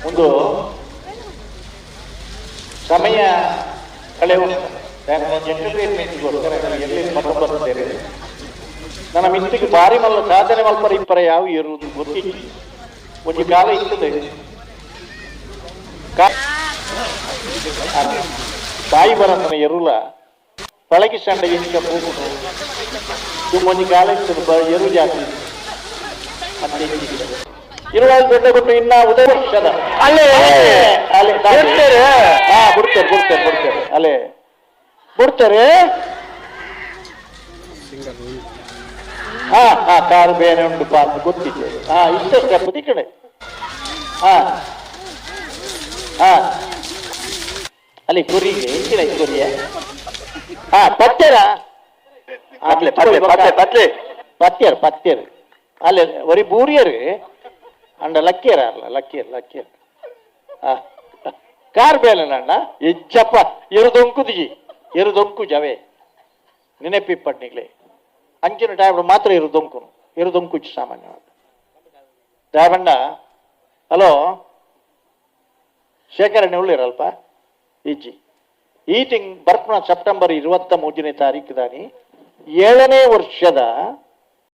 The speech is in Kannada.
ಒಂದು ಸಮಯ ಕಳೆಯುವ ಎಂಟರ್ಟೈನ್ಮೆಂಟ್ಗೋಸ್ಕರ ಎಲ್ಲಿ ಬರ್ತೇನೆ ನನ್ನ ಮಿಸ್ಟಿಗೆ ಭಾರಿ ಮಲ್ಲ ಸಾಧನೆ ಮಲ್ಪರ ಇಪ್ಪರ ಯಾವ ಇರುವುದು ಗೊತ್ತಿಲ್ಲ. ಒಂದು ಕಾಲ ಇರ್ತದೆ ತಾಯಿ ಬರತನ ಎರುಲ ಪಳಗಿ ಸಂಡ ಎಂಚ ಹೋಗುದು ಒಂದು ಕಾಲ ಇರ್ತದೆ ಎರು ಜಾತಿ ಮತ್ತೆ ಇರುವಾಗ ದೊಡ್ಡ ಕೊಟ್ಟು ಇನ್ನ ಉದಯ ವರ್ಷದ ಅಲ್ಲೇ ಅಲ್ಲೇ ಬಿಡ್ತಾರೆ ಅಲ್ಲೇ ಬಿಡ್ತಾರೆ. ಕಾರು ಬೇರೆ ಉಂಟು ಪಾರ್ಕ್ ಗೊತ್ತಿದೆ. ಇಷ್ಟ ಸ್ಟೆಪ್ ಈ ಕಡೆ. ಅಲ್ಲಿ ಕುರಿಗೆ ಈ ಕಡೆ ಕುರಿಯ ಪತ್ಯರ ಪತ್ಯರು ಅಲ್ಲೇ ಒರಿ ಬೂರಿಯರು ಅಂಡ ಲಕ್ಕಿಯರ ಅಲ್ಲ ಲಕ್ಕಿಯರ್ ಕಾರ್ ಬೇಲೆ ಅಣ್ಣ ಇಜ್ಜಪ್ಪ ಎರುದೊಂಕು ಜವೆ ನೆನಪಿಪ್ಪಟ್ನಿಗ್ಲೆ ಅಂಚಿನ ಟೈಮ್ ಮಾತ್ರ ಎರುದೊಂಕು ಸಾಮಾನ್ಯವಾದ ದಾಯಬಂಡ. ಹಲೋ ಶೇಖರಣೆ ಉಳ್ಳಿರಲ್ಪ ಈಜಿ ಈ ತಿಂಗ್ ಬರ್ಪಣ ಸೆಪ್ಟೆಂಬರ್ 23ನೇ ತಾರೀಕು ದಾನಿ 7ನೇ ವರ್ಷದ